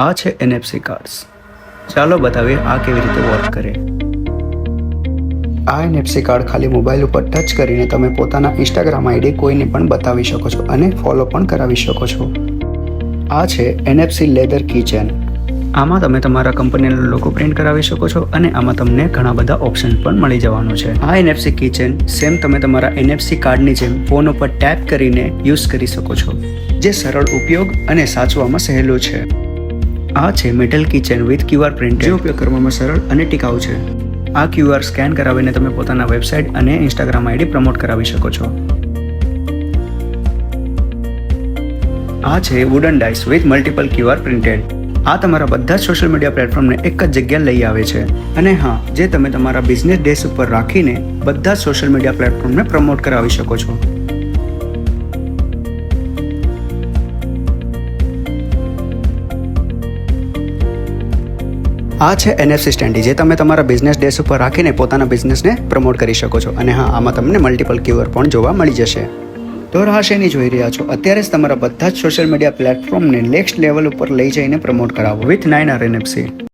આ છે NFC cards. ચાલો બતાવીએ આ કેવી રીતે વર્ક કરે. આ NFC કાર્ડ ખાલી મોબાઈલ ઉપર ટચ કરીને તમે પોતાના ઇન્સ્ટાગ્રામ આઈડી કોઈને પણ બતાવી શકો છો અને ફોલો પણ કરાવી શકો છો. આ છે NFC લેધર કીચેન. આમાં તમે તમારા કંપનીનો લોગો પ્રિન્ટ કરાવી શકો છો અને આમાં તમને ઘણા બધા ઓપ્શન પણ મળી જવાનું છે. આ NFC કીચેન સેમ તમે તમારા NFC કાર્ડની જેમ ફોન ઉપર ટેપ કરીને યુઝ કરી શકો છો, જે સરળ ઉપયોગ અને સાચવવામાં સહેલું છે. આ છે મેટલ કીચેન વિથ QR પ્રિન્ટ, જે ઉપયોગ કરવામાં સરળ અને ટિકાઉ છે. આ QR સ્કેન કરાવીને તમે પોતાના વેબસાઇટ અને ઇન્સ્ટાગ્રામ આઈડી પ્રમોટ કરાવી શકો છો. આ છે wooden dice with multiple QR printed. આ તમારા બધા જ સોશિયલ મીડિયા પ્લેટફોર્મને એક જ જગ્યા લઈ આવે છે અને હા, જે તમે તમારા બિઝનેસ ડેસ્ક ઉપર રાખીને બધા જ સોશિયલ મીડિયા પ્લેટફોર્મને પ્રમોટ કરાવી શકો છો. આ છે NFC સ્ટેન્ડી, જે તમે તમારા બિઝનેસ ડેસ્ક ઉપર રાખીને પોતાના બિઝનેસને પ્રમોટ કરી શકો છો અને હા, આમાં તમને મલ્ટિપલ QR પણ જોવા મળી જશે. તો રાહ શેની જોઈ રહ્યા છો? અત્યારે જ તમારા બધા જ સોશિયલ મીડિયા પ્લેટફોર્મને નેક્સ્ટ લેવલ ઉપર લઈ જઈને પ્રમોટ કરાવો વિથ 9R NFC.